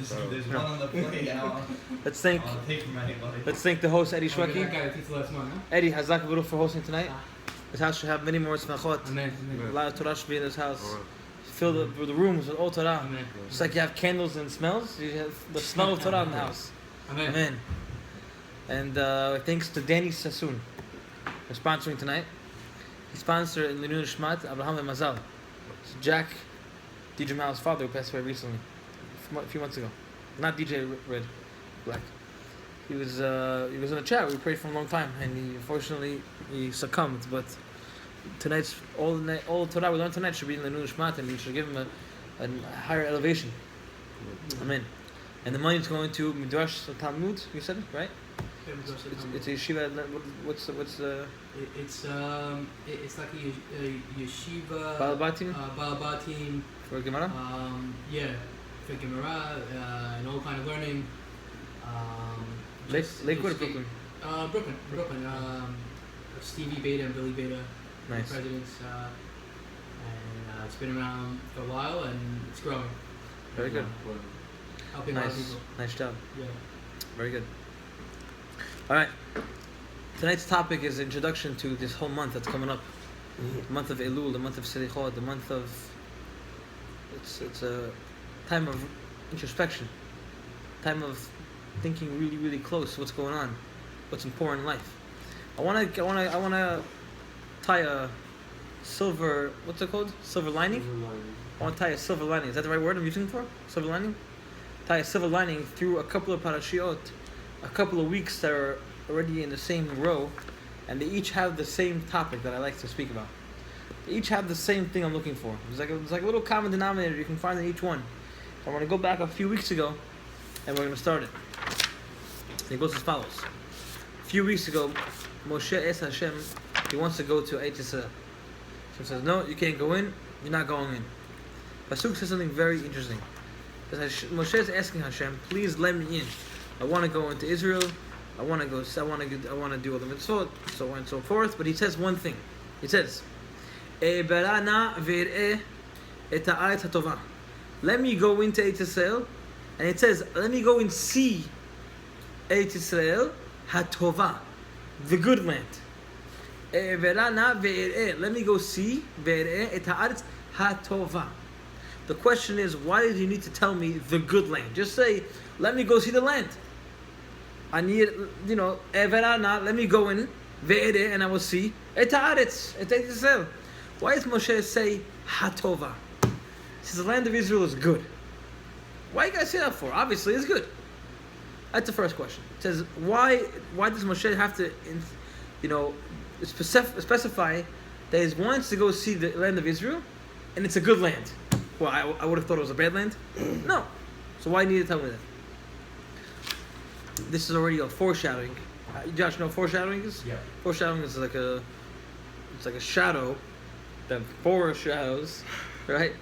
There's one on the plate. Let's thank the host Eddie Shweki. Eddie, Hazak Baruch for hosting tonight. This house should have many more smachot. Amen. A lot of Torah should be in this house. Fill the rooms with all Torah. Amen. Just like you have candles and smells, you have the smell of Torah in the house. Amen. Amen. And thanks to Danny Sassoon for sponsoring tonight. He sponsored in the Nunu Shmat, Abraham and Mazal. So Jack, DJ Mal's father, who passed away recently, a few months ago. Not DJ Red Black. He was in a chat. We prayed for a long time, and unfortunately he succumbed. But tonight's all Torah we learned tonight should be in the Nunu Shmat, and we should give him a higher elevation. Amen. And the money is going to Midrash Talmud. You said it right? It's a yeshiva. What's the? It's like a yeshiva. Balabatim for Gemara. Yeah, for Gemara and all kind of learning. Lakewood or Brooklyn? Brooklyn. Stevie Beta and Billy Beta, nice. Presidents, and it's been around for a while and it's growing. Very good. Helping a lot of people. Nice job. Yeah. Very good. All right. Tonight's topic is introduction to this whole month that's coming up. The month of Elul, the month of Selihot, the month of... It's a time of introspection. Time of thinking really, really close what's going on, what's important in life. I wanna tie a silver... What's it called? Silver lining? I want to tie a silver lining. Is that the right word I'm using for? Silver lining? Tie a silver lining through a couple of parashiot, a couple of weeks that are already in the same row, and they each have the same topic that I like to speak about. They each have the same thing I'm looking for. It's like a little common denominator you can find in each one. So I want to go back a few weeks ago, and we're going to start it. And it goes as follows. A few weeks ago, Moshe asked Hashem, he wants to go to Eretz Yisrael. Hashem says, no, you can't go in, you're not going in. Pasuk says something very interesting. Moshe is asking Hashem, please let me in. I want to go into Israel. I want to do all the mitzvot, so on and so forth. But he says one thing. He says, let me go into Eretz Yisrael. And it says, let me go and see Eretz Yisrael hatova, the good land. Let me go see et haaretz hatova. The question is, why did you need to tell me the good land? Just say, let me go see the land. I need, let me go in, and I will see et haaretz, et Yisrael. Why does Moshe say hatova? He says the land of Israel is good. Why you guys say that for? Obviously, it's good. That's the first question. It says, why does Moshe have to, specify that he wants to go see the land of Israel, and it's a good land? Well, I would have thought it was a bad land. No. So why do you need to tell me that? This is already a foreshadowing. Josh, know what foreshadowing is? Yeah. Foreshadowing is like a shadow that foreshadows, right?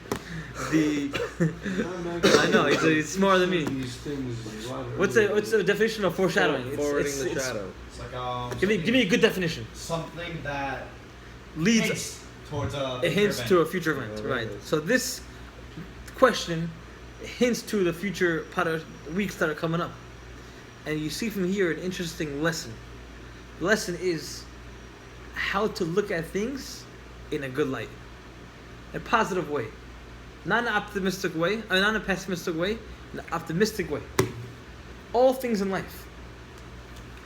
I know he's smarter than me. What's the definition of foreshadowing? Forwarding the shadow. It's like give me a good definition. Something that leads towards it hints to a future event, right? So this question hints to the future weeks that are coming up, and you see from here an interesting lesson. The lesson is how to look at things in a good light, a positive way, not an optimistic way, not a pessimistic way, an optimistic way. All things in life,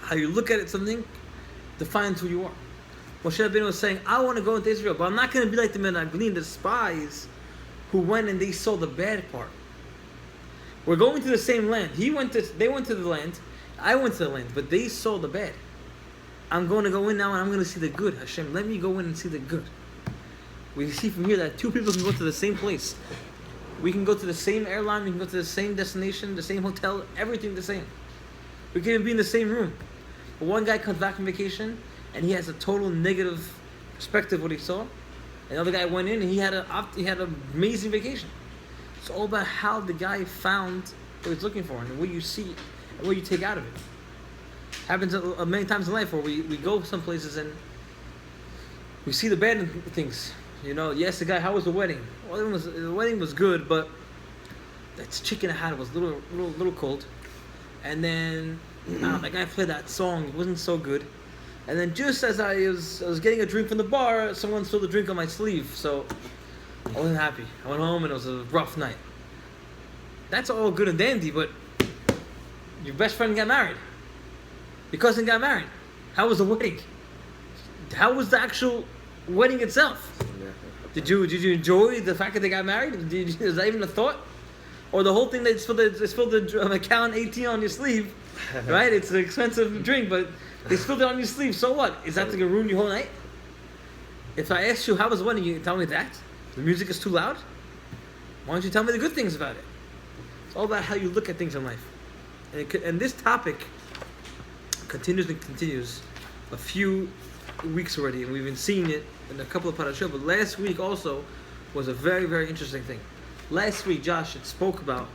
how you look at something defines who you are. Moshe Rabbeinu was saying, I want to go into Israel, but I'm not going to be like the Menaglim, the spies who went and they saw the bad part. We're going to the same land. They went to the land, I went to the land, but they saw the bad. I'm going to go in now and I'm going to see the good. Hashem, let me go in and see the good. We see from here that two people can go to the same place. We can go to the same airline, we can go to the same destination, the same hotel, everything the same. We can even be in the same room. But one guy comes back from vacation and he has a total negative perspective of what he saw. Another guy went in and he had an amazing vacation. It's all about how the guy found what he's looking for and what you see and what you take out of it. Happens many times in life where we go some places and we see the bad things. You know, yes, the guy, how was the wedding? Well, the wedding was good, but That chicken I had was a little cold, and then that guy played that song. It wasn't so good, and then just as I was getting a drink from the bar, someone spilled a drink on my sleeve. So I wasn't happy. I went home and it was a rough night. That's all good and dandy, but your best friend got married. Your cousin got married. How was the wedding? How was the actual wedding itself? Did you enjoy the fact that they got married? Is that even a thought? Or the whole thing they spilled the Macallan 18 on your sleeve, right? It's an expensive drink, but they spilled it on your sleeve. So what? Is that going to ruin your whole night? If I ask you how was the wedding, you tell me that the music is too loud. Why don't you tell me the good things about it? It's all about how you look at things in life. And this topic continues a few weeks already, and we've been seeing it in a couple of parashot. But last week also was a very, very interesting thing. Last week, Josh had spoke about.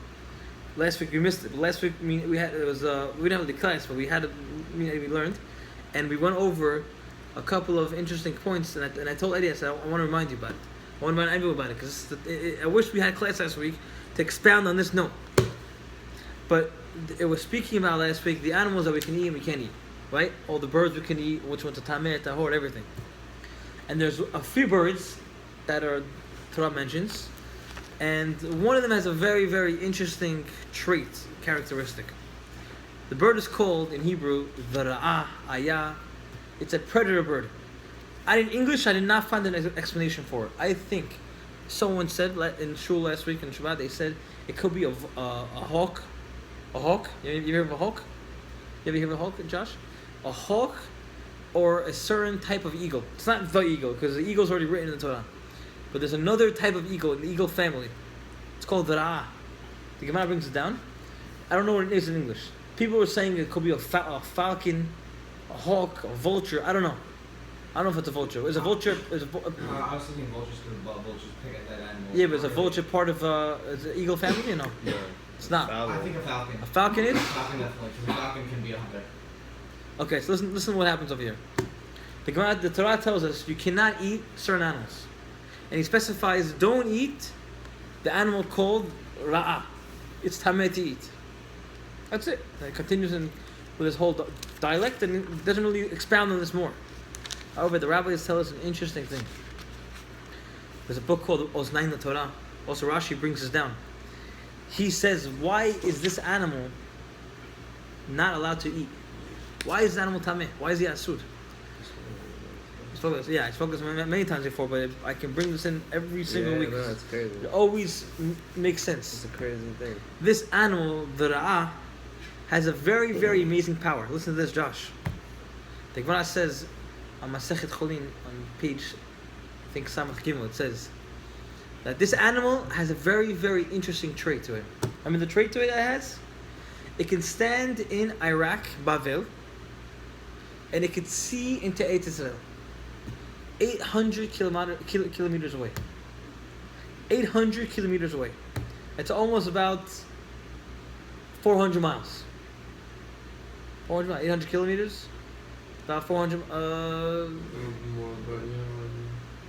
Last week we missed it. But last week we didn't have the class, but we learned, and we went over a couple of interesting points. And I told Eddie, I said, I want to remind you about it. I want to remind everyone about it because I wish we had class last week to expound on this note. But it was speaking about last week the animals that we can eat and we can't eat, right? All the birds we can eat, which one's a tameh, tahor, everything. And there's a few birds that are Torah mentions, and one of them has a very, very interesting trait, characteristic. The bird is called in Hebrew Zara'ah Ayah. It's a predator bird. In English, I did not find an explanation for it. I think someone said in shul last week in Shabbat, they said it could be a hawk. A hawk? You hear of a hawk? You ever hear of a hawk, Josh? A hawk or a certain type of eagle. It's not the eagle, because the eagle's already written in the Torah. But there's another type of eagle in the eagle family. It's called Zara'ah. The Gemara brings it down. I don't know what it is in English. People were saying it could be a falcon, a hawk, a vulture. I don't know. I don't know if it's a vulture. Is a vulture... I was thinking vultures because vultures pick at that animal. Yeah, but is a vulture part of is the eagle family or no? Yeah. It's not. I think a falcon. A falcon is? A falcon definitely, because a falcon can be a hunter. Okay, so listen to what happens over here. The Torah tells us you cannot eat certain animals. And he specifies, don't eat the animal called ra'ah. It's tameh to eat. That's it. And it continues with this whole dialect and it doesn't really expound on this more. However, the rabbis tell us an interesting thing. There's a book called Oznain Torah. Also, Rashi brings this down. He says, why is this animal not allowed to eat? Why is this animal tameh? Why is he asur? I spoke this many times before, but I can bring this in every single week. No, it's crazy. It always makes sense. It's a crazy thing. This animal, the ra'ah, has a very, very amazing power. Listen to this, Josh. The Gemara says on Masechet Cholin, on page, I think Samach Gimel, it says that this animal has a very, very interesting trait to it. I mean, the trait to it has, it can stand in Iraq, Bavel, and it can see into Eretz Israel. 800 kilometers away. 800 kilometers away. It's almost about 400 miles. 400 miles, 800 kilometers? About 400,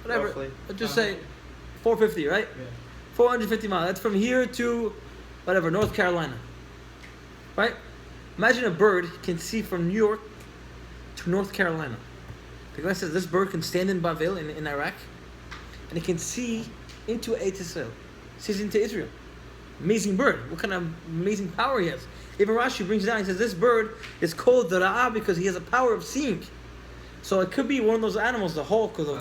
whatever. Roughly. Let's just say 450, right? Yeah. 450 miles. That's from here to, whatever, North Carolina. Right? Imagine a bird can see from New York to North Carolina. The guy says this bird can stand in Bavel in Iraq, and it can see into Eretz Israel. Sees into Israel. Amazing bird. What kind of amazing power he has. Even Rashi brings it down. He says this bird is called the Ra'ah because he has a power of seeing. So it could be one of those animals, the hawk or the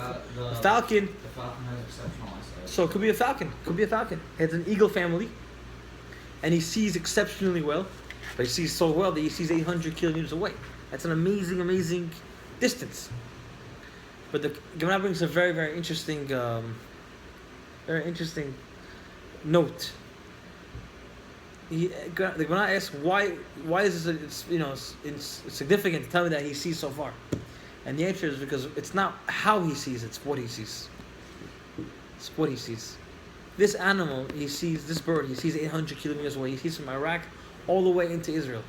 falcon. The falcon has exceptional eyesight. So it could be a falcon. Could be a falcon. It's an eagle family, and he sees exceptionally well. But he sees so well that he sees 800 kilometers away. That's an amazing, amazing distance. But the Gemara brings a very, very interesting note. The Gemara asks why is this it's significant to tell me that he sees so far, and the answer is because it's not how he sees, it's what he sees. It's what he sees. This animal, this bird, he sees 800 kilometers away. He sees from Iraq all the way into Israel.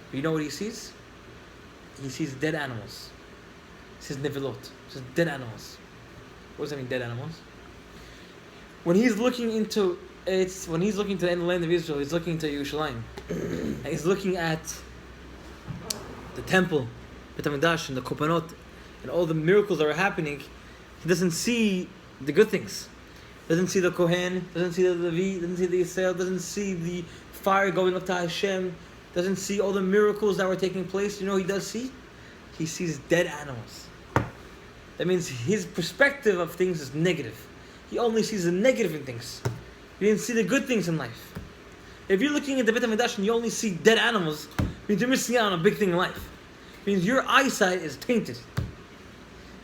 But you know what he sees? He sees dead animals. He says nevilot. He says dead animals. What does that mean, dead animals? When he's looking into It's when he's looking to end the land of Israel, he's looking to Yerushalayim. And he's looking at the temple, Beit HaMikdash, and the Korbanot, and all the miracles that are happening. He doesn't see the good things. Doesn't see the Kohen, doesn't see the Levi, doesn't see the Yisrael, doesn't see the fire going up to Hashem, doesn't see all the miracles that were taking place. You know what he does see? He sees dead animals. That means his perspective of things is negative. He only sees the negative in things. He didn't see the good things in life. If you're looking at the Beit HaMikdash and you only see dead animals, it means you're missing out on a big thing in life. It means your eyesight is tainted.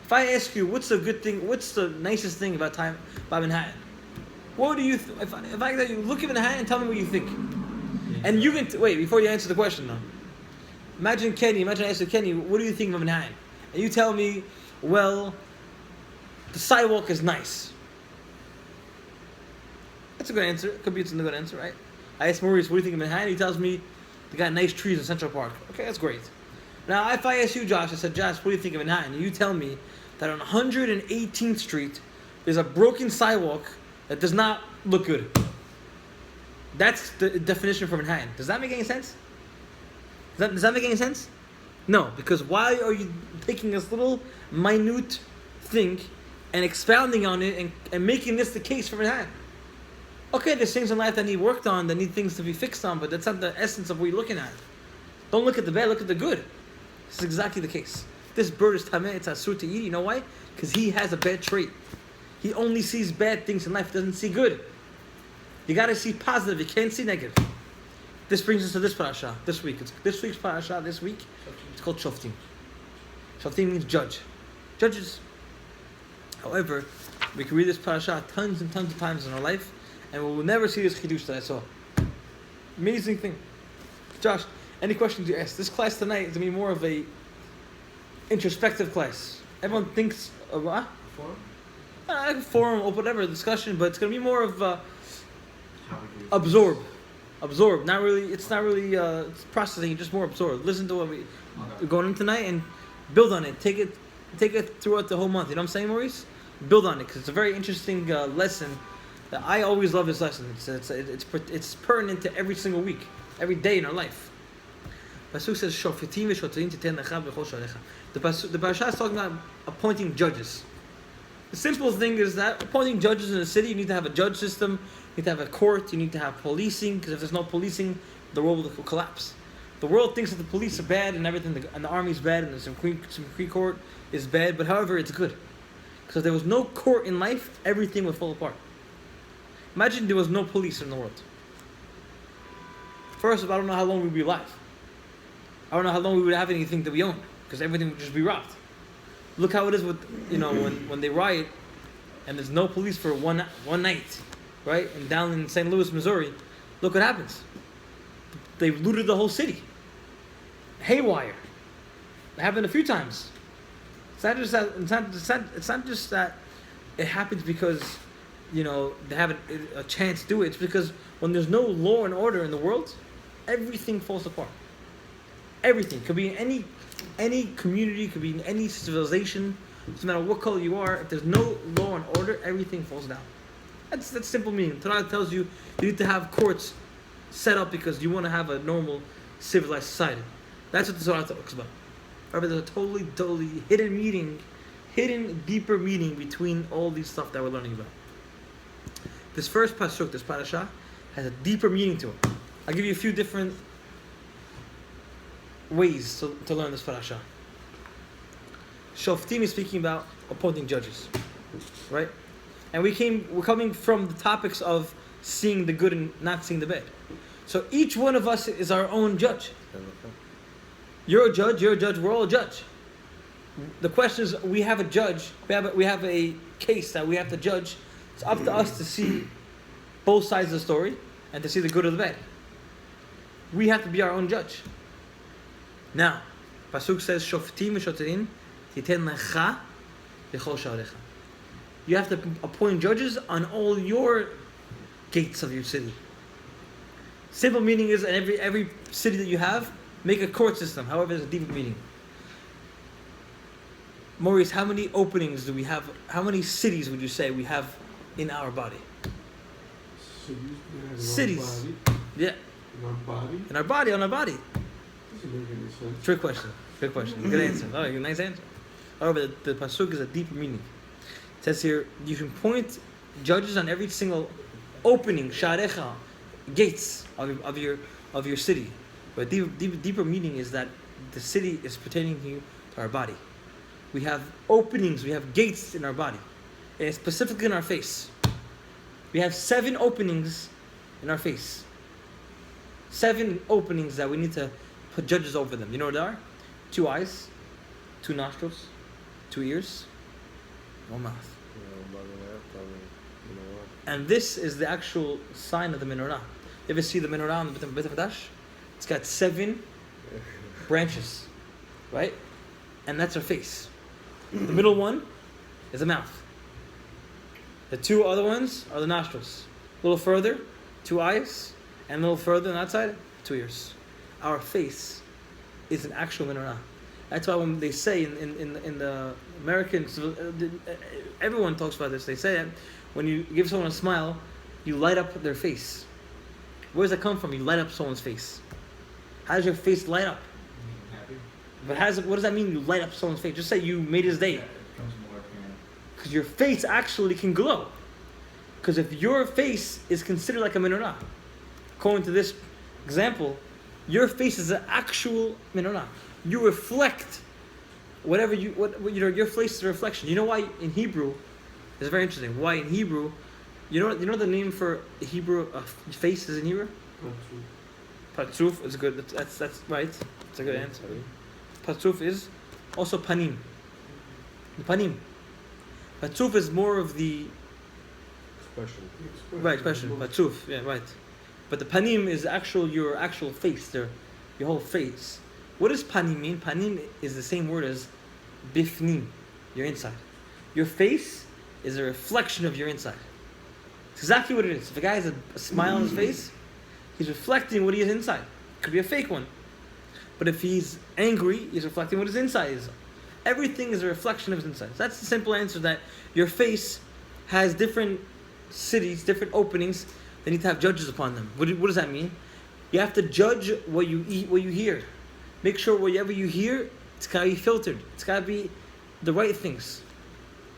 If I ask you, what's the good thing, what's the nicest thing about Manhattan? What do you, if I let you look at Manhattan and tell me what you think. And you can, wait, before you answer the question though. Imagine I ask Kenny, what do you think of Manhattan? And you tell me, well, the sidewalk is nice. That's a good answer. Could be it's a good answer, right? I asked Maurice, what do you think of Manhattan? He tells me, they got nice trees in Central Park. Okay, that's great. Now, if I ask you, Josh, I said, Josh, what do you think of Manhattan? And you tell me that on 118th Street, there's a broken sidewalk that does not look good. That's the definition for Manhattan. Does that make any sense? Does that make any sense? No, because why are you taking this little minute thing and expounding on it and making this the case for Manhattan? Okay, there's things in life that need worked on, that need things to be fixed on, but that's not the essence of what you're looking at. Don't look at the bad, look at the good. This is exactly the case. This bird is tameh, it's asur to eat. You know why? Because he has a bad trait. He only sees bad things in life, he doesn't see good. You gotta see positive, you can't see negative. This brings us to this parasha, this week. This week's parasha, it's called Shoftim. Shoftim means judge. Judges. However, we can read this parasha tons and tons of times in our life, and we will never see this chidush that I saw. Amazing thing. Josh, any questions you ask? This class tonight is going to be more of a introspective class. Everyone thinks of a forum or whatever discussion, but it's going to be more of absorb. Not really. It's not really it's processing. Just more absorb. Listen to what we're going in tonight and build on it. Take it throughout the whole month. You know what I'm saying, Maurice? Build on it because it's a very interesting lesson. I always love this lesson. It's pertinent to every single week, every day in our life. Pasuk says, "Shoftim v'shotrim titen lecha b'chol sha'alecha." The parasha is talking about appointing judges. The simple thing is that appointing judges in a city, you need to have a judge system, you need to have a court, you need to have policing, because if there's no policing, the world will collapse. The world thinks that the police are bad and everything, and the army is bad, and the Supreme Court is bad, but however, it's good. Because if there was no court in life, everything would fall apart. Imagine there was no police in the world. First of all, I don't know how long we'd be alive. I don't know how long we would have anything that we own, because everything would just be robbed. Look how it is with, when they riot, and there's no police for one night, right? And down in St. Louis, Missouri, look what happens. They looted the whole city. Haywire. It happened a few times. It's not just that it happens because, they have a chance to do it. It's because when there's no law and order in the world, everything falls apart. Everything. Could be in any community, could be in any civilization. Doesn't matter what color you are. If there's no law and order, everything falls down. That's simple meaning. Torah tells you need to have courts set up because you want to have a normal, civilized society. That's what the Torah talks about. However, there's a totally hidden, deeper meaning between all these stuff that we're learning about. This first pasuk, this parasha, has a deeper meaning to it. I'll give you a few different ways to learn this parasha. Shoftim is speaking about appointing judges, right? And we're coming from the topics of seeing the good and not seeing the bad. So each one of us is our own judge. You're a judge, we're all a judge. The question is, we have a judge, we have a case that we have to judge. It's up to us to see both sides of the story and to see the good or the bad. We have to be our own judge. Now, Pasuk says, Shoftim v'shotrim titen lecha b'chol sha'alecha. You have to appoint judges on all your gates of your city. Simple meaning is, in every city that you have, make a court system. However, there's a deeper meaning. Maurice, how many openings do we have? How many cities would you say we have in our body? Cities. Yeah. In our body? On our body. Doesn't make any sense. Trick question. Good answer. Oh, nice answer. However, the pasuk is a deeper meaning. It says here, you can point judges on every single opening, sharecha, gates of your city. But deeper meaning is that the city is pertaining to our body. We have openings, we have gates in our body, and specifically in our face. We have 7 openings in our face. 7 openings that we need to put judges over them. You know what they are? 2 eyes, 2 nostrils, 2 ears, 1 mouth. And this is the actual sign of the menorah. You ever see the menorah on the Beit HaMikdash? It's got 7 branches, right? And that's our face. The middle one is the mouth. The 2 other ones are the nostrils. A little further, 2 eyes, and a little further on that side, 2 ears. Our face is an actual menorah. That's why when they say in the American, everyone talks about this. They say that when you give someone a smile, you light up their face. Where does that come from? You light up someone's face. How does your face light up? Happy. But what does that mean? You light up someone's face. Just say you made his day. It becomes more apparent. Because your face actually can glow. Because if your face is considered like a menorah, according to this example, your face is an actual menorah. You reflect whatever your face is a reflection. You know why in Hebrew? It's very interesting. Why in Hebrew? You know the name for Hebrew face is in Hebrew? Patruf is good. That's right. It's a good answer. Patruf is also panim. The panim. Patruf is more of the expression. Patruf, yeah, right. But the panim is your actual face, your whole face. What does panim mean? Panim is the same word as bifnim, your inside. Your face is a reflection of your inside. It's exactly what it is. If a guy has a smile on his face, he's reflecting what he is inside. It could be a fake one. But if he's angry, he's reflecting what his inside is. Everything is a reflection of his inside. So that's the simple answer, that your face has different cities, different openings. They need to have judges upon them. What does that mean? You have to judge what you eat, what you hear. Make sure whatever you hear, it's got to be filtered. It's got to be the right things.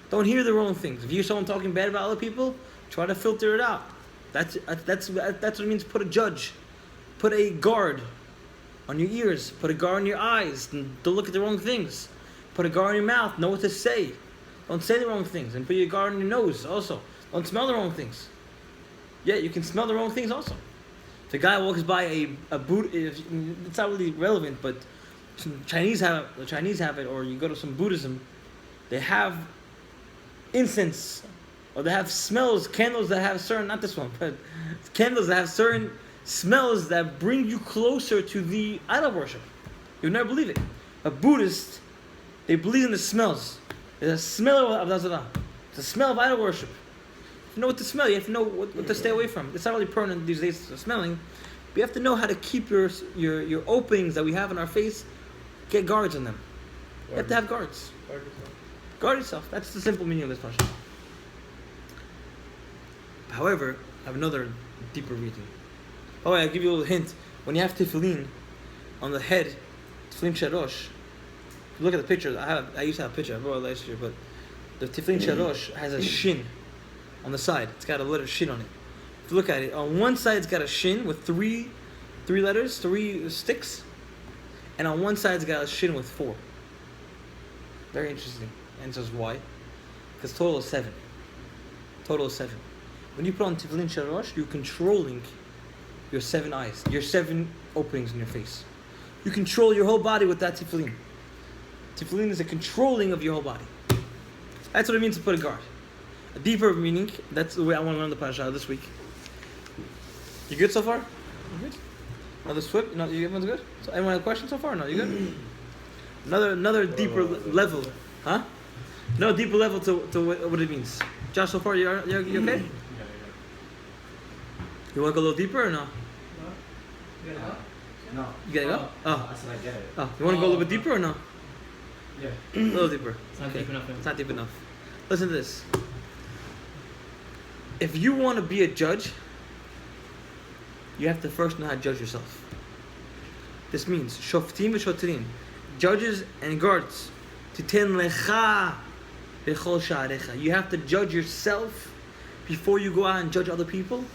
Don't hear the wrong things. If you hear someone talking bad about other people, try to filter it out. That's what it means to put a judge. Put a guard on your ears. Put a guard on your eyes. Don't look at the wrong things. Put a guard on your mouth. Know what to say. Don't say the wrong things. And put your guard on your nose also. Don't smell the wrong things. Yeah, you can smell the wrong things also. If a guy walks by a it's not really relevant, but the Chinese have it, or you go to some Buddhism, they have incense, or they have smells, candles that have certain, not this one, but candles that have certain smells that bring you closer to the idol worship. You'll never believe it. A Buddhist, they believe in the smells. There's a smell of Avodah. It's a smell of idol worship. You know what to smell. You have to know what to stay away from. It's not really permanent these days, smelling. But you have to know how to keep your openings that we have in our face. Get guards on them. You have to have guards. Guard yourself. That's the simple meaning of this question. However, I have another deeper reading. Oh, I'll give you a little hint. When you have tefillin on the head, tefillin sharosh. If you look at the picture, I used to have a picture. I brought it last year, but the tefillin sharosh has a shin on the side. It's got a letter shin on it. If you look at it, on one side it's got a shin with three letters, 3 sticks, and on one side it's got a shin with 4. Very interesting. Answers why? Because total is 7. Total is 7. When you put on tefillin sharosh, you're controlling your 7 eyes, your 7 openings in your face. You control your whole body with that tefillin. Tefillin is a controlling of your whole body. That's what it means to put a guard. A deeper meaning, that's the way I want to learn the parasha this week. You good so far? You good? Another swip? No, everyone's good? So anyone have a question so far? No, you good? Another deeper level. Huh? No, deeper level to what it means. Josh, so far you okay? You want to go a little deeper or no? No. You gotta go? Oh. I said I get it. Oh, you want to go a little bit deeper or no? Yeah. A little deeper. It's not deep enough. It's not deep enough. Listen to this. If you want to be a judge, you have to first know how to judge yourself. This means shoftim v'shotrim, judges and guards. Titen lecha bechol sha'arecha. You have to judge yourself before you go out and judge other people.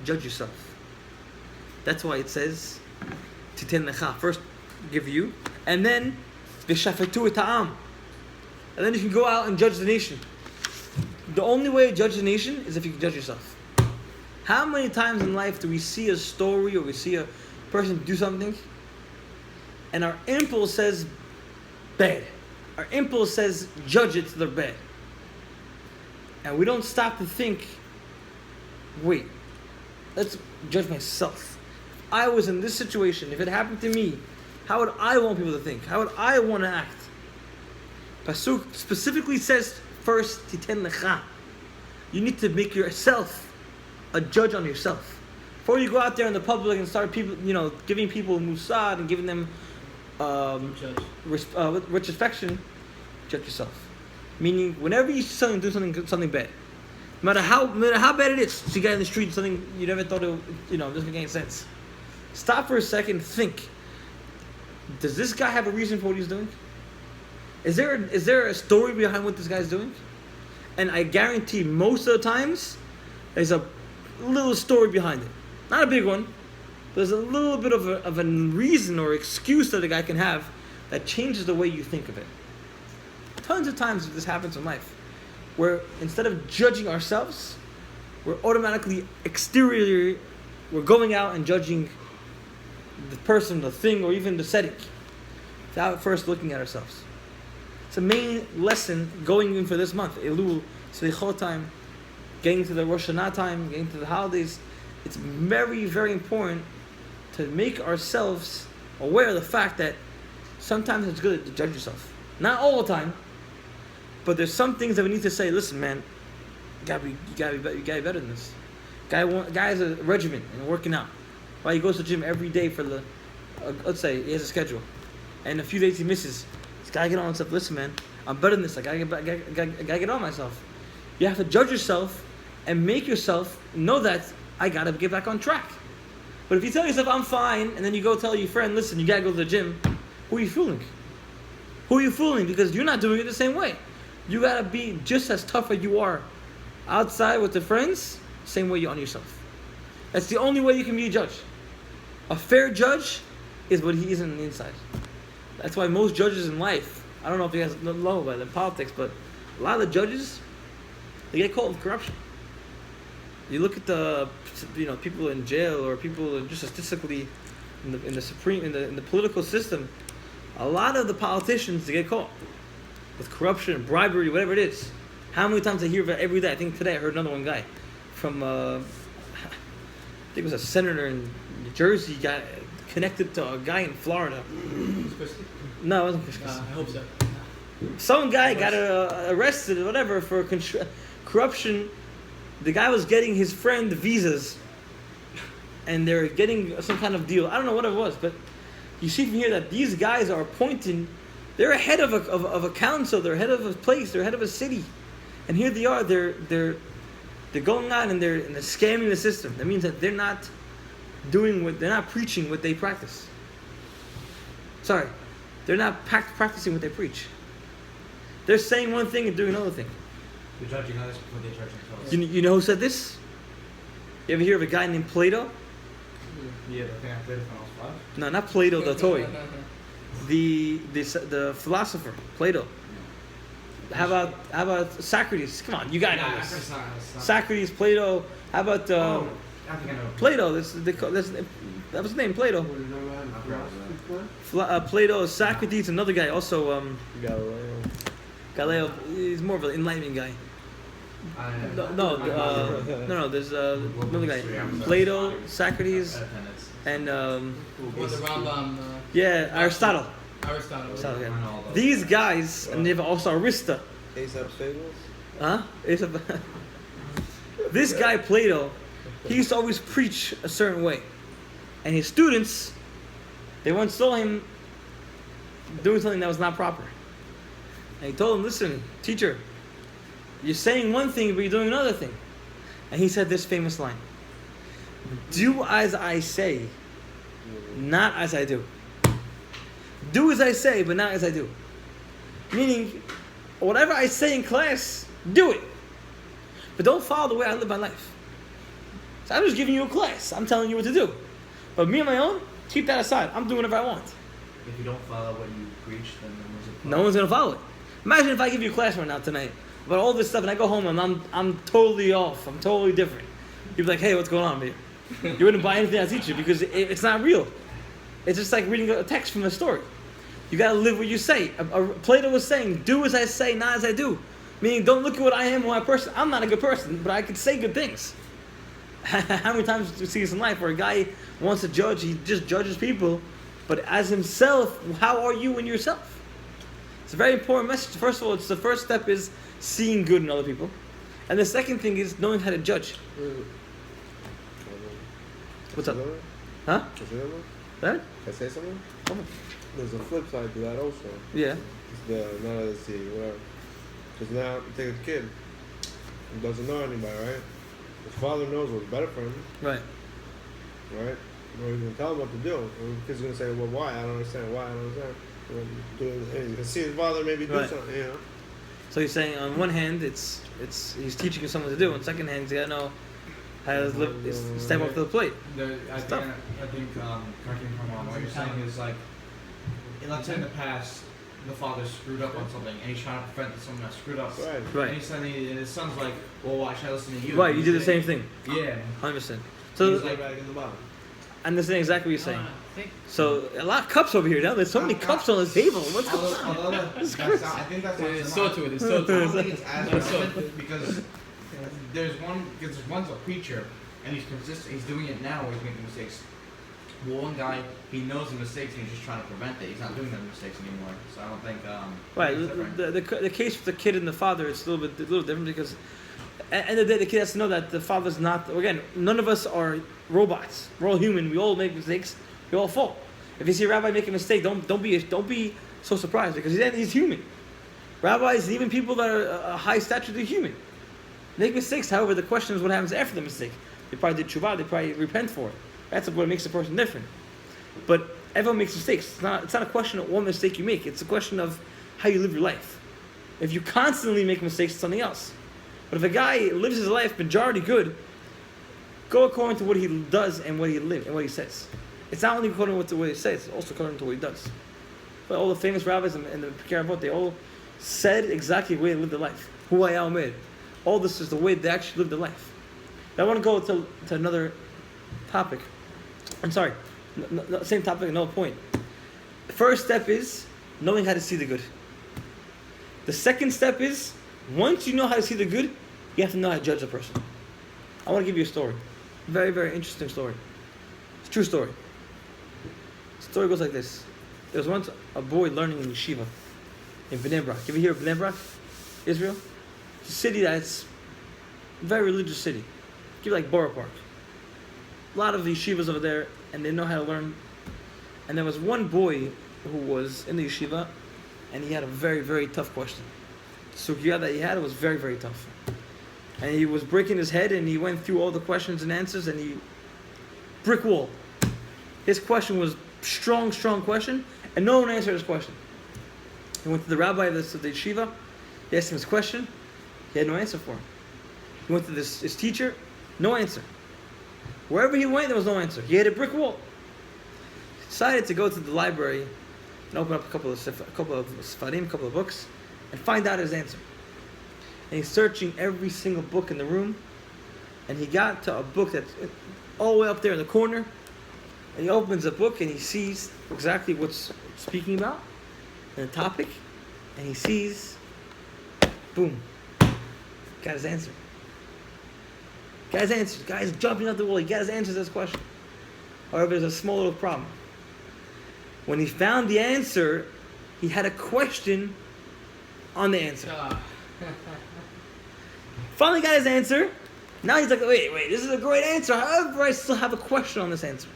Judge yourself. That's why it says titen lecha. First, give you, and then v'shafetu eta'am. And then you can go out and judge the nation. The only way to judge the nation is if you can judge yourself. How many times in life do we see a story or we see a person do something and our impulse says bad? Our impulse says judge it to their bad. And we don't stop to think, wait, let's judge myself. If I was in this situation, if it happened to me, how would I want people to think? How would I want to act? Pasuk specifically says first, titen lecha. You need to make yourself a judge on yourself. Before you go out there in the public and start people, giving people musad and giving them retrospection, judge yourself. Meaning, whenever you see someone do something bad, no matter how bad it is, see a guy in the street, something you never thought doesn't make any sense. Stop for a second, think. Does this guy have a reason for what he's doing? Is there a story behind what this guy's doing? And I guarantee most of the times there's a little story behind it. Not a big one, but there's a little bit of a reason or excuse that the guy can have that changes the way you think of it. Tons of times this happens in life, where instead of judging ourselves, we're automatically we're going out and judging the person, the thing, or even the setting, without first looking at ourselves. It's a main lesson going in for this month, Elul, Selihot time, getting to the Rosh Hashanah time, getting to the holidays. It's very, very important to make ourselves aware of the fact that sometimes it's good to judge yourself. Not all the time, but there's some things that we need to say, listen, man, you gotta be better than this. Guy has a regimen and working out. Right? He goes to the gym every day for let's say he has a schedule. And a few days he misses. He's gotta get on himself. Listen, man, I'm better than this. I gotta get on myself. You have to judge yourself and make yourself know that I gotta get back on track. But if you tell yourself I'm fine, and then you go tell your friend, listen, you gotta go to the gym, who are you fooling? Who are you fooling? Because you're not doing it the same way. You gotta be just as tough as you are outside with the friends, same way you're on yourself. That's the only way you can be a judge. A fair judge is what he is on the inside. That's why most judges in life, I don't know if you guys know about it in politics, but a lot of the judges, they get caught with corruption. You look at the people in jail or people just statistically in the political system, a lot of the politicians, they get caught with corruption, bribery, whatever it is. How many times I hear about it every day? I think today I heard another one guy from I think it was a senator in New Jersey, got connected to a guy in Florida. No, it wasn't Chris. I hope so. Some guy got arrested or whatever for corruption. The guy was getting his friend visas, and they're getting some kind of deal. I don't know what it was, but you see from here that these guys are appointing. They're head of a council. They're head of a place. They're head of a city, and here they are. They're going on and they're scamming the system. That means that they're not preaching what they practice. Sorry, they're not practicing what they preach. They're saying one thing and doing another thing. They're judging others before they judge themselves. You know who said this? You ever hear of a guy named Plato? Yeah, the thing I played from I was 5. No, not Plato, the toy. The philosopher, Plato. How about Socrates? Come on, you guys know this. Socrates, Plato. How about I think I know. Plato? That was his name, Plato. Plato, Socrates, another guy, also Galileo. He's more of an enlightenment guy. No. There's another guy. Plato, Socrates, and The Rambam. yeah, Aristotle. Aristotle. Yeah. These guys, and they've also Arista. Aesop's Fables? Huh? This guy Plato, he used to always preach a certain way, and his students, they once saw him doing something that was not proper. And he told him, "Listen, teacher, you're saying one thing, but you're doing another thing." And he said this famous line: Do as I say, not as I do. Do as I say, but not as I do. Meaning, whatever I say in class, do it. But don't follow the way I live my life. So I'm just giving you a class. I'm telling you what to do. But me on my own, keep that aside. I'm doing whatever I want. If you don't follow what you preach, then no one's gonna follow it. Imagine if I give you a class right now tonight about all this stuff, and I go home and I'm totally off. I'm totally different. You'd be like, hey, what's going on, man? You wouldn't buy anything I teach you because it's not real. It's just like reading a text from a story. You gotta live what you say. Plato was saying, do as I say, not as I do. Meaning, don't look at what I am or my person. I'm not a good person, but I can say good things. How many times do you see this in life where a guy wants to judge, he just judges people, but as himself, how are you in yourself? It's a very important message. First of all, the first step is seeing good in other people. And the second thing is knowing how to judge. What's up? Huh? That? Can I say something? Oh. There's a flip side to that also. Yeah. Now let's see, whatever. Because now, you take a kid who doesn't know anybody, right? His father knows what's better for him. Right. Right? Or he's going to tell him what to do. Or the kid's going to say, well, why? I don't understand. Why? I don't understand. And he's going to see his father maybe do something, you know? So you're saying on one hand, it's he's teaching you something to do. On the second hand, he's got to know how to step up to the plate. I think, correct me if I'm wrong, what you're saying is like, let's say in the past, the father screwed up on something, and he's trying to prevent someone that screwed up. Right. And he's saying, and his son's like, well, why should I listen to you? Right, you did the same thing. Yeah. 100%. So, he's like back in the bottom. I understand exactly what you're saying. So, a lot of cups over here now. There's so many cups on the table. What's going on? I think that's There's so to it. There's so I to don't it. think it's as relevant because one's a preacher, and he's consistent. He's doing it now where he's making mistakes. Well, one guy, he knows the mistakes and he's just trying to prevent it. He's not doing those mistakes anymore. So I don't think. Right. The case with the kid and the father is a little different because at the end of the day, the kid has to know that the father's not. Again, none of us are robots. We're all human. We all make mistakes. We all fall. If you see a rabbi make a mistake, don't be so surprised because he's human. Rabbis, even people that are a high stature, they're human. Make mistakes. However, the question is what happens after the mistake. They probably did tshuva. They probably repent for it. That's what makes a person different. But everyone makes mistakes. It's not a question of one mistake you make. It's a question of how you live your life. If you constantly make mistakes, it's something else. But if a guy lives his life majority good, go according to what he does and what he lives and what he says. It's not only according to what he says, it's also according to what he does. But all the famous rabbis and the Pirkei Avot, they all said exactly the way they lived their life. Hu haya omed. All this is the way they actually lived their life. Now I want to go to another topic. I'm sorry, same topic, another point. The first step is knowing how to see the good. The second step is, once you know how to see the good, you have to know how to judge a person. I want to give you a story. Very, very interesting story. It's a true story. The story goes like this. There was once a boy learning in yeshiva in Bnei Brak. You ever hear of Bnei Brak, Israel? It's a city that's a very religious city. Give like Borough Park. A lot of yeshivas over there, and they know how to learn. And there was one boy who was in the yeshiva, and he had a very, very tough question. The sugya that he had was very, very tough. And he was breaking his head, and he went through all the questions and answers, and he brick wall. His question was strong question, and no one answered his question. He went to the rabbi of the yeshiva. He asked him his question. He had no answer for him. He went to his teacher. No answer. Wherever he went, there was no answer. He had a brick wall. He decided to go to the library and open up a couple of Sfarim, a couple of books, and find out his answer. And he's searching every single book in the room, and he got to a book that's all the way up there in the corner, and he opens the book and he sees exactly what's speaking about, and the topic, and he sees, boom, got his answer. Guy's jumping out the wall. He got his answer to this question. However, there's a small little problem. When he found the answer, he had a question on the answer. Finally got his answer. Now he's like, wait, this is a great answer. However, I still have a question on this answer.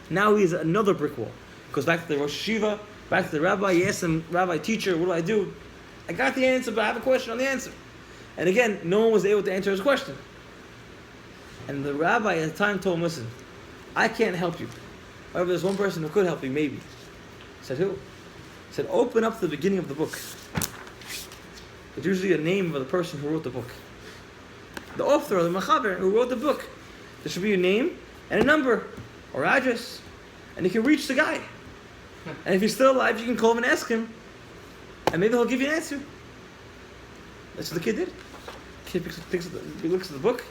Now he's another brick wall. Goes back to the Rosh Yeshiva, back to the rabbi. He asks him, Rabbi, teacher, what do I do? I got the answer, but I have a question on the answer. And again, no one was able to answer his question. And the rabbi at the time told him, listen, I can't help you. However, there's one person who could help you, maybe. He said, who? He said, open up the beginning of the book. It's usually a name of the person who wrote the book. The author or the machaber who wrote the book. There should be a name and a number or address. And you can reach the guy. And if he's still alive, you can call him and ask him. And maybe he'll give you an answer. That's what the kid did. The kid he looks at the book.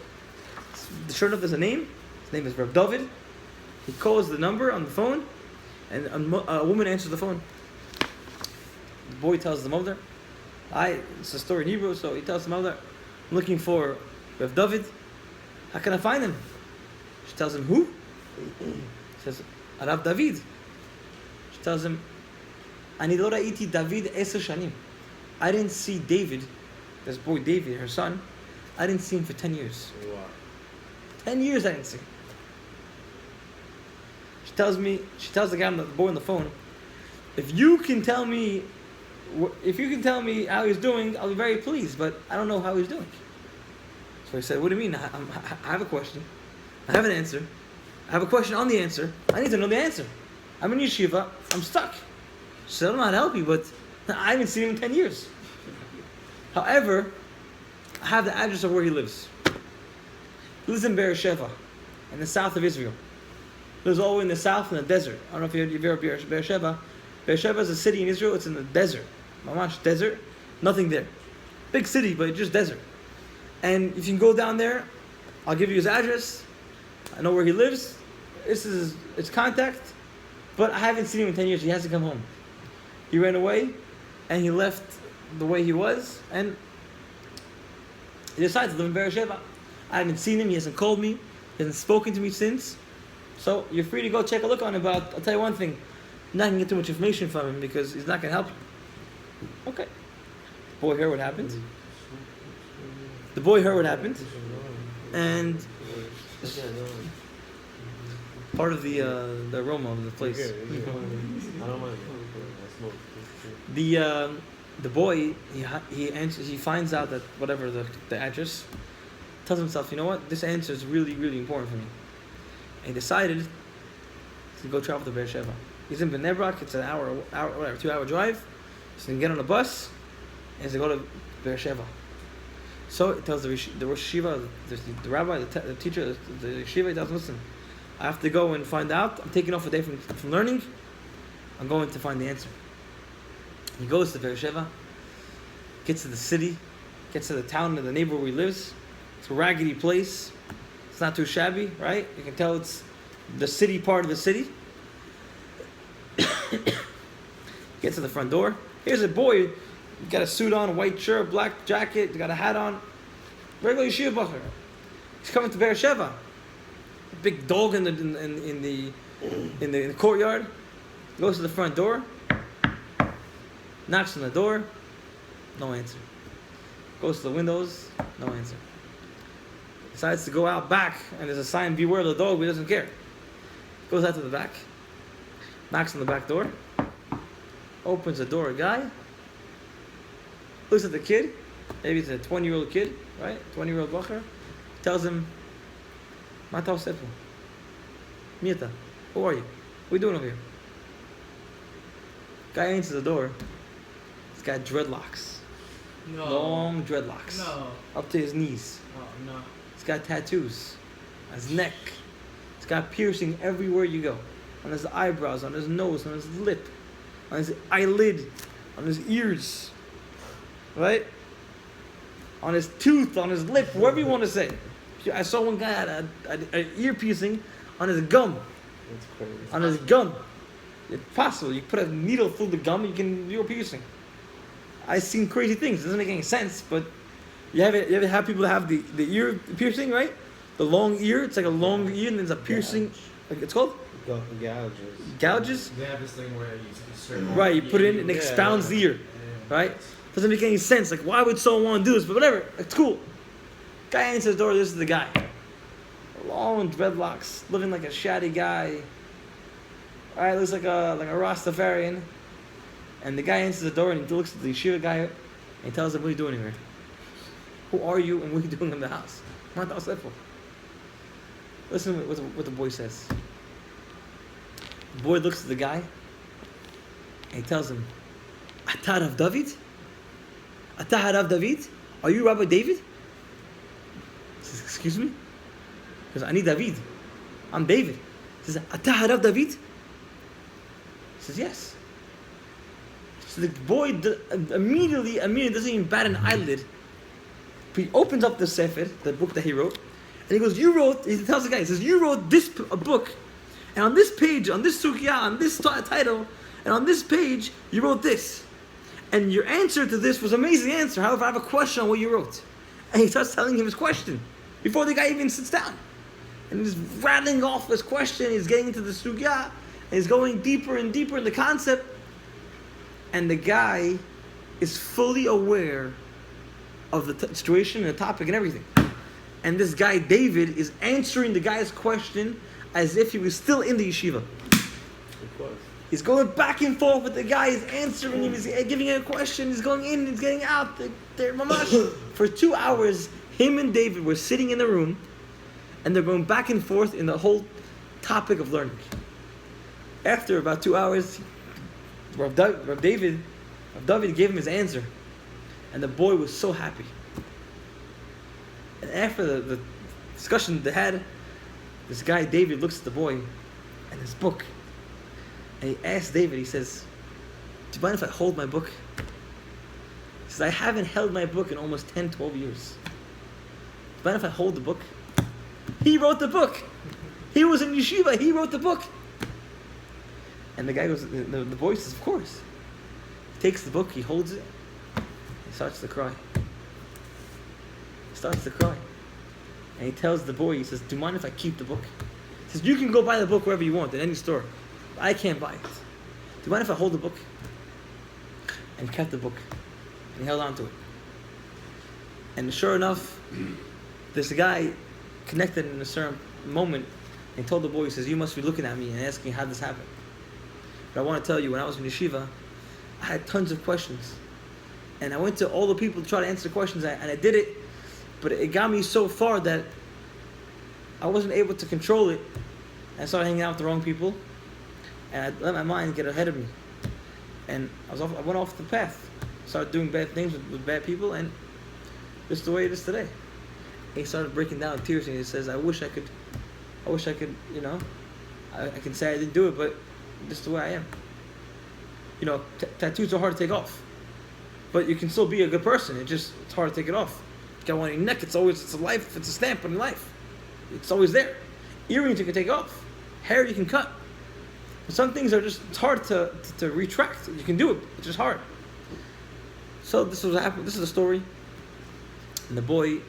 Sure enough, there's a name. His name is Rav David. He calls the number on the phone. And a woman answers the phone. The boy tells the mother. It's a story in Hebrew, so he tells the mother, I'm looking for Rav David. How can I find him? She tells him, who? He says, Rav David. She tells him, Ani lo ra'iti David 10 shanim. I didn't see David, this boy David, her son, I didn't see him for 10 years. Wow. 10 years I didn't see him. She tells the guy, the boy on the phone, if you can tell me how he's doing, I'll be very pleased, but I don't know how he's doing. So he said, what do you mean? I have a question. I have an answer. I have a question on the answer. I need to know the answer. I'm in yeshiva. I'm stuck. She said, I don't know how to help you, but I haven't seen him in 10 years. However, I have the address of where he lives. He lives in Beersheba, in the south of Israel. He lives all the way in the south in the desert. I don't know if you've ever heard of Beersheba. Beersheba is a city in Israel. It's in the desert. Mamash desert. Nothing there. Big city, but just desert. And if you can go down there, I'll give you his address. I know where he lives. This is his contact. But I haven't seen him in 10 years. He hasn't come home. He ran away, and he left the way he was, and he decided to live in Beersheba. I haven't seen him. He hasn't called me. He hasn't spoken to me since. So you're free to go check a look on him. But I'll tell you one thing. I'm not going to get too much information from him because he's not going to help you. Okay. The boy heard what happened. And part of the aroma of the place. I don't mind. The boy he answers. He finds out that whatever the address, tells himself, you know what, this answer is really, really important for me. And he decided to go travel to Beersheba. He's in Bnei Brak. It's an hour, 2-hour drive. So he can get on a bus and to go to Beersheba. So it tells the Rosh Yeshiva, the rabbi, the teacher, the yeshiva, he tells him, listen, I have to go and find out. I'm taking off a day from learning. I'm going to find the answer. He goes to Beersheba, gets to the city, gets to the town and the neighborhood where he lives. It's a raggedy place. It's not too shabby, right? You can tell it's the city part of the city. Gets to the front door. Here's a boy, got a suit on, a white shirt, black jacket, got a hat on. Regular yeshiva bacher. He's coming to Beersheba. A big dog in the courtyard. Goes to the front door. Knocks on the door. No answer. Goes to the windows. No answer. Decides to go out back, and there's a sign, beware the dog, but he doesn't care. Goes out to the back. Knocks on the back door. Opens the door, a guy. Looks at the kid. Maybe it's a 20-year-old kid, right? 20-year-old bacher. Tells him, Mata Sefu. Mieta. Who are you? What are you doing over here? Guy answers the door. He's got dreadlocks. No. Long dreadlocks. No. Up to his knees. Oh, no. He's got tattoos on his neck. He's got piercing everywhere you go. On his eyebrows, on his nose, on his lip, on his eyelid, on his ears. Right? On his tooth, on his lip, whatever you want to say. I saw one guy had an ear piercing on his gum. That's crazy. On his gum. It's possible. You put a needle through the gum, you can do a piercing. I've seen crazy things. It doesn't make any sense, but you ever have people that have the ear piercing, right? The long ear. It's like a long ear, and there's a piercing. Like it's called Gouges. Gouges. They have this thing where you circle. Right. You put it in and it expounds the ear. Right. Doesn't make any sense. Like, why would someone want to do this? But whatever. It's cool. Guy answers the door. This is the guy. Long dreadlocks, living like a shatty guy. All right, looks like a Rastafarian. And the guy answers the door and he looks at the yeshiva guy and he tells him, what are you doing here? Who are you and what are you doing in the house? Listen to what the boy says. The boy looks at the guy and he tells him, Ata Rav David? Ata Rav David? Are you Rabbi David? He says, excuse me? He goes, I need David. I'm David. He says, Ata Rav David? He says, yes. So the boy immediately doesn't even bat an eyelid. He opens up the Sefer, the book that he wrote, and he goes, he tells the guy, he says, you wrote this book, and on this page, on this sugya, on this title, and on this page, you wrote this. And your answer to this was an amazing answer. However, I have a question on what you wrote. And he starts telling him his question before the guy even sits down. And he's rattling off his question, he's getting into the sugya, and he's going deeper and deeper in the concept. And the guy is fully aware of the situation and the topic and everything. And this guy, David, is answering the guy's question as if he was still in the yeshiva. He's going back and forth with the guy, he's answering him, he's giving him a question, he's going in, he's getting out. They're mamash. For 2 hours, him and David were sitting in the room, and they're going back and forth in the whole topic of learning. After about 2 hours, Rav David gave him his answer, and the boy was so happy. And after the discussion they had, this guy David looks at the boy and his book, and he asks David, he says, do you mind if I hold my book? He says, I haven't held my book in almost 10, 12 years. Do you mind if I hold the book? He wrote the book. He was in yeshiva, he wrote the book. And the guy goes, the boy says, of course. He takes the book, he holds it, he starts to cry. He starts to cry. And he tells the boy, he says, do you mind if I keep the book? He says, you can go buy the book wherever you want, in any store. I can't buy it. Do you mind if I hold the book? And he kept the book. And he held on to it. And sure enough, this guy connected in a certain moment and told the boy, he says, you must be looking at me and asking how this happened. But I want to tell you, when I was in yeshiva, I had tons of questions. And I went to all the people to try to answer the questions, and I did it, but it got me so far that I wasn't able to control it. I started hanging out with the wrong people, and I let my mind get ahead of me. And I went off the path. Started doing bad things with bad people, and this is the way it is today. And he started breaking down in tears, and he says, I wish I could, you know, I can say I didn't do it, but this is the way I am. You know, tattoos are hard to take off, but you can still be a good person. It's hard to take it off. You got one on your neck. It's a life. It's a stamp on life. It's always there. Earrings you can take off. Hair you can cut. But some things are it's hard to retract. You can do it. It's just hard. So this was what happened. This is the story. And the boy,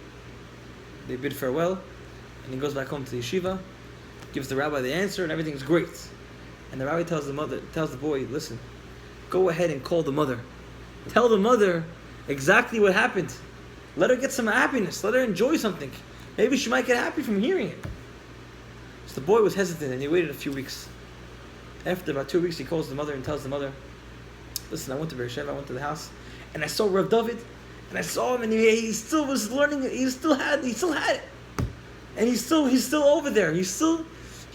they bid farewell, and he goes back home to the yeshiva, gives the rabbi the answer, and everything's great. And the rabbi tells the boy, listen, go ahead and call the mother. Tell the mother exactly what happened. Let her get some happiness. Let her enjoy something. Maybe she might get happy from hearing it. So the boy was hesitant, and he waited a few weeks. After about 2 weeks, he calls the mother and tells the mother, listen, I went to Beersheba, I went to the house, and I saw Rav David, and I saw him, and he still was learning it. He still had it. And he's still over there. He still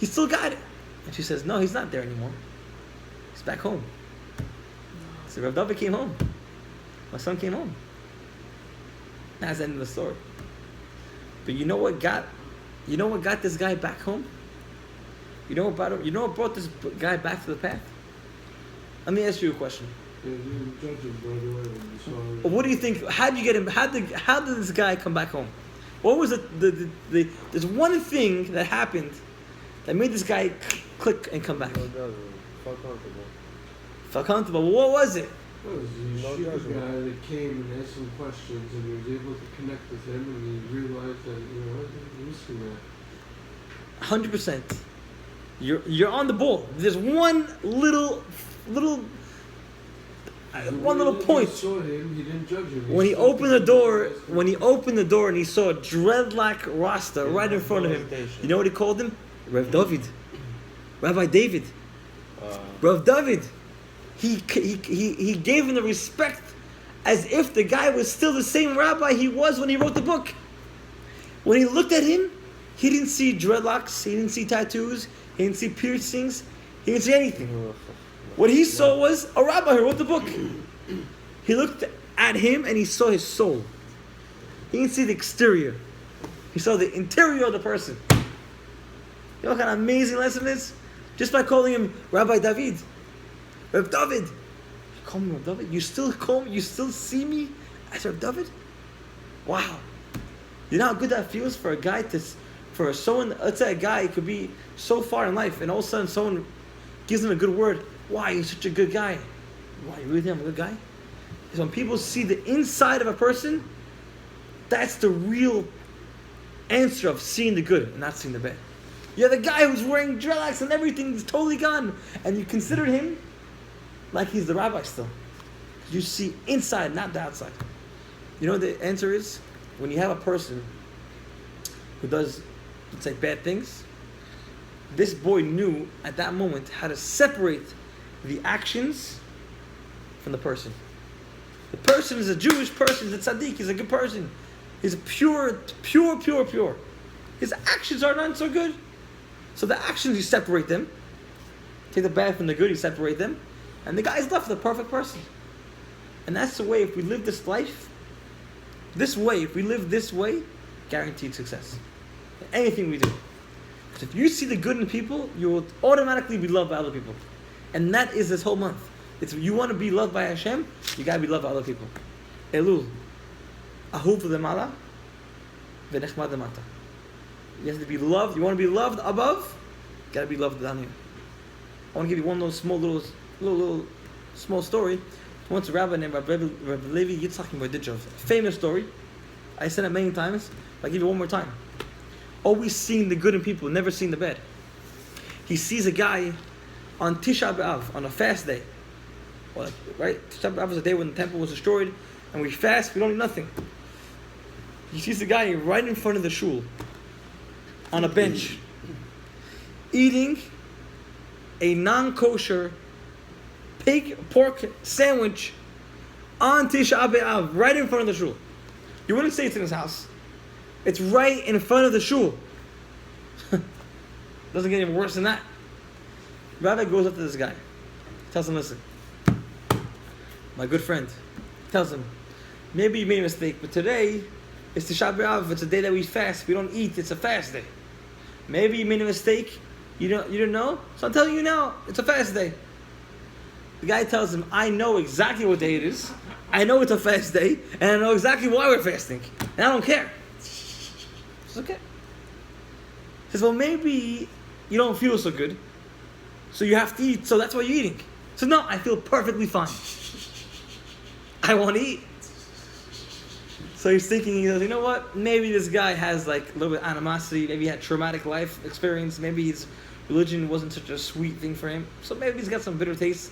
got it. And she says, no, he's not there anymore. He's back home. So Rav David came home. My son came home. That's the end of the story. But you know what got this guy back home? You know what brought this guy back to the path? Let me ask you a question. Yeah, you didn't judge him right away when you saw it. What do you think? How did you get him? How did this guy come back home? What was there's one thing that happened that made this guy click and come back? Felt comfortable. Felt comfortable. What was it? Well, it was a yeshiva guy that came and asked some questions, and he was able to connect with him, and he realized that, he's missing that. 100%. You're on the ball. There's one little point. Saw him, he didn't judge him. When he opened the door and he saw a dreadlock Rasta right in front of him, you know what he called him? Rav David. Rabbi David. Rav David. He gave him the respect as if the guy was still the same rabbi he was when he wrote the book. When he looked at him, He didn't see dreadlocks. He didn't see tattoos. He didn't see piercings. He didn't see anything. What he saw was a rabbi who wrote the book. He looked at him and he saw his soul. He didn't see the exterior. He saw the interior of the person. You know what kind of amazing lesson it is? Just by calling him Rabbi David. Rabbi David. You call me Rabbi David? You still see me as Rabbi David? Wow. You know how good that feels for a guy for someone, let's say a guy could be so far in life and all of a sudden someone gives him a good word. Why, you're such a good guy. Why, you really think I'm a good guy? Because when people see the inside of a person, that's the real answer of seeing the good and not seeing the bad. You're the guy who's wearing dreadlocks and everything's totally gone, and you consider him like he's the rabbi still. You see inside, not the outside. You know what the answer is? When you have a person who does, let's say, bad things, this boy knew at that moment how to separate the actions from the person. The person is a Jewish person, he's a tzaddik, he's a good person. He's pure. His actions are not so good. So the actions, you separate them. Take the bad from the good, you separate them. And the guy's left the perfect person. And that's the way, if we live this life, if we live this way, guaranteed success. In anything we do. Because if you see the good in people, you will automatically be loved by other people. And that is this whole month. If you want to be loved by Hashem, you got to be loved by other people. Elul. Ahuv lemala, v'nechmad lemata. You have to be loved. You want to be loved above, you got to be loved down here. I want to give you one little small story. Once a rabbi named Rabbi Levi Yitzchak in Hodesh, a famous story. I said it many times, but I'll give you one more time. Always seeing the good in people, never seeing the bad. He sees a guy on Tisha B'Av, on a fast day. Right? Tisha B'Av was the day when the temple was destroyed, and we fast, we don't eat nothing. He sees a guy right in front of the shul, on a bench, eating a non-kosher pork sandwich on Tisha B'Av, right in front of the shul. You wouldn't say it's in his house. It's right in front of the shul. Doesn't get any worse than that. Rabbi goes up to this guy, tells him, listen, my good friend, tells him, maybe you made a mistake, but today it's Tisha B'Av, it's a day that we fast, we don't eat, it's a fast day. Maybe you made a mistake, you didn't know, so I'm telling you now, it's a fast day. The guy tells him, I know exactly what day it is, I know it's a fast day, and I know exactly why we're fasting, and I don't care. It's okay. He says, well, maybe you don't feel so good, so you have to eat, so that's why you're eating. So no, I feel perfectly fine. I want to eat. So he's thinking, he goes, you know what? Maybe this guy has like a little bit of animosity. Maybe he had traumatic life experience. Maybe his religion wasn't such a sweet thing for him. So maybe he's got some bitter taste.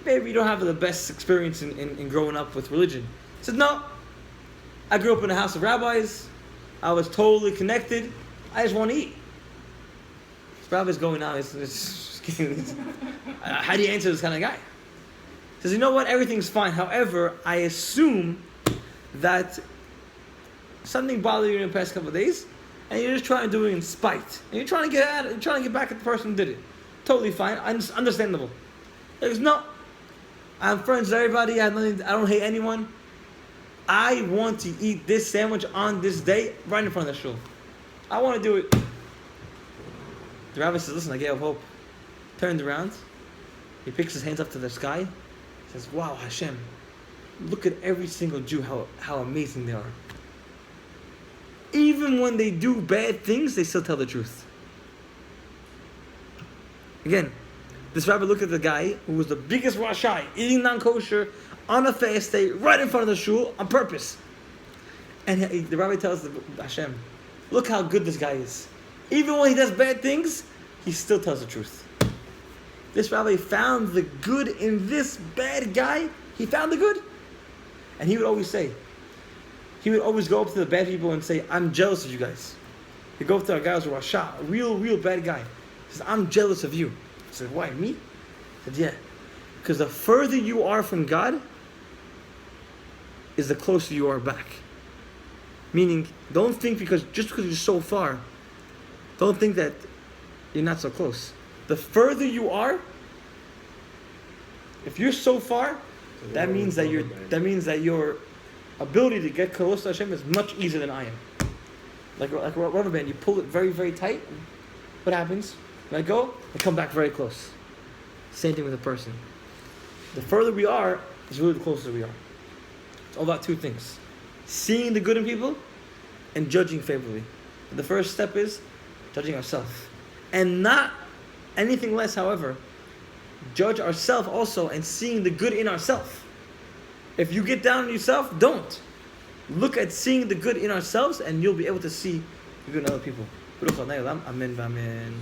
Maybe you don't have the best experience in growing up with religion. He said, no. I grew up in a house of rabbis. I was totally connected. I just want to eat. This rabbi's going now. How do you answer this kind of guy? He says, you know what? Everything's fine. However, I assume that something bothered you in the past couple of days, and you're just trying to do it in spite. And you're trying to get at it. You're trying to get back at the person who did it. Totally fine. Understandable. He goes, no. I'm friends with everybody. I don't hate anyone. I want to eat this sandwich on this day right in front of the shul. I want to do it. The rabbi says, listen, I gave up hope. Turned around. He picks his hands up to the sky. He says, wow, Hashem, look at every single Jew, how amazing they are. Even when they do bad things, they still tell the truth. Again, this rabbi looked at the guy who was the biggest Rashai, eating non-kosher on a fast day, right in front of the shul, on purpose. And the rabbi tells Hashem, look how good this guy is. Even when he does bad things, he still tells the truth. This rabbi found the good in this bad guy. He found the good. And he would always go up to the bad people and say, I'm jealous of you guys. He'd go up to a guy who's a Rasha, a real bad guy. He says, I'm jealous of you. He said, why, me? He said, yeah. Because the further you are from God, is the closer you are back. Meaning, don't think just because you're so far, don't think that you're not so close. The further you are, if you're so far, that means that your ability to get close to Hashem is much easier than I am. Like a rubber band, you pull it very, very tight. What happens? Let go and come back very close. Same thing with a person. The further we are, is really the closer we are. It's all about two things: seeing the good in people and judging favorably. But the first step is judging ourselves, and not anything less. However, judge ourselves also and seeing the good in ourselves. If you get down on yourself, don't. Look at seeing the good in ourselves, and you'll be able to see the good in other people. Amen.